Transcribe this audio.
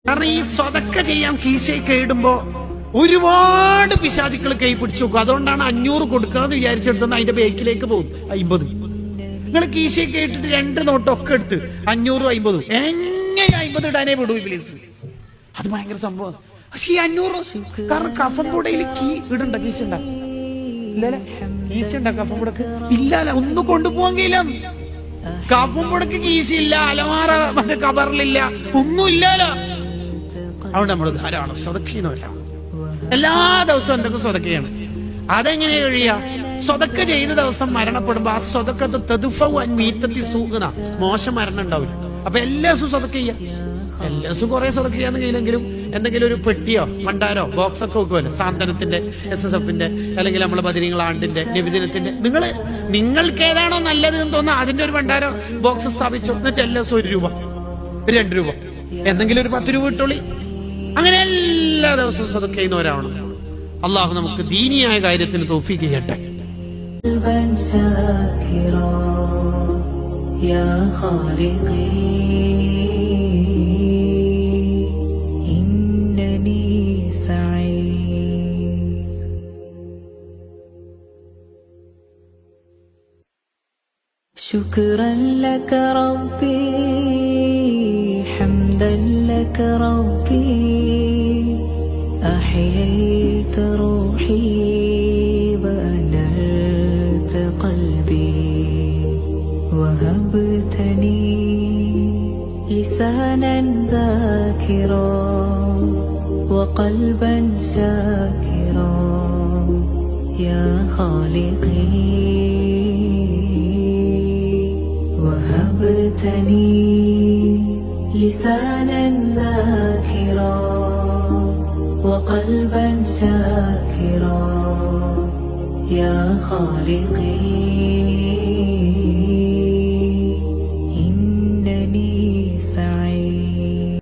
കാരണം ഈ സ്വതക്ക ചെയ്യാൻ കീശയൊക്കെ ഇടുമ്പോ ഒരുപാട് പിശാചുക്കൾ കൈ പിടിച്ചു നോക്കും. അതുകൊണ്ടാണ് 500 കൊടുക്കാന്ന് വിചാരിച്ചെടുത്തുന്ന അതിന്റെ ബേക്കിലേക്ക് പോകും. 50 നിങ്ങൾ കീശയൊക്കെ ഇട്ടിട്ട് 2 നോട്ടൊക്കെ എടുത്ത് 500 50 എങ്ങനെ 50 ഇടാനേ വിടൂ പ്ലീസ്. അത് ഭയങ്കര സംഭവം. പക്ഷെ ഈ 500 കാരണം കഫൻ കൂടയിൽ കീ ഇടണ്ട, കീശ ഉണ്ടാ ഇല്ലല്ലേ? കീശ ഉണ്ടാ കഫൻ കൂടക്ക് ഇല്ലല്ല, ഒന്നും കൊണ്ടുപോകാൻ കഴിയില്ല. കഫൻ കൂടക്ക് കീശയില്ല, അലമാറ മറ്റേ കബറിലില്ല, ഒന്നും ഇല്ലല്ലോ. അതുകൊണ്ട് നമ്മൾ ധാരാളം സ്വതക്കുന്നവരാണ്. എല്ലാ ദിവസവും എന്തൊക്കെ സ്വതക്കയാണ്. അതെങ്ങനെ കഴിയാ? സ്വതക്ക ചെയ്ത ദിവസം മരണപ്പെടുമ്പോ ആ സ്വതക്കത്ത് തെതുഫൻ മീത്തത്തി സൂഹന, മോശം മരണം ഉണ്ടാവില്ല. അപ്പൊ എല്ലാ ദിവസവും സ്വതക്ക ചെയ്യാം. എല്ലാ ദിവസവും കുറെ സ്വതക്ക ചെയ്യാന്ന് കഴിയില്ലെങ്കിലും എന്തെങ്കിലും ഒരു പെട്ടിയോ ഭണ്ഡാരോ ബോക്സൊക്കെ വെക്കുമല്ലോ, സാന്ത്വനത്തിന്റെ, SSFന്റെ, അല്ലെങ്കിൽ നമ്മളെ ബദരീങ്ങളാണ്ടിന്റെ, നബിദിനത്തിന്റെ. നിങ്ങൾക്ക് ഏതാണോ നല്ലത് എന്ന് തോന്നുന്ന അതിന്റെ ഒരു ഭണ്ഡാരോ ബോക്സ് സ്ഥാപിച്ചോ. എന്നിട്ട് എല്ലാ ദിവസവും 1 രൂപ 2 രൂപ എന്തെങ്കിലും ഒരു 10 രൂപ ഇട്ടോളി. അങ്ങനെ എല്ലാ ദിവസവും സ്വതക്ക ചെയ്യുന്നവരാണ്. അള്ളാഹു നമുക്ക് ദീനിയായ കാര്യത്തിന് തൗഫീഖ് ചെയ്യട്ടെ. شكرا لك ربي حمدا لك ربي أحييت روحي وأنرت قلبي وهبتني لسانا ذاكرا وقلبا شاكرا يا خالقي وهبتني لسانا ذاكرا وقلبا شاكرا يا خالقي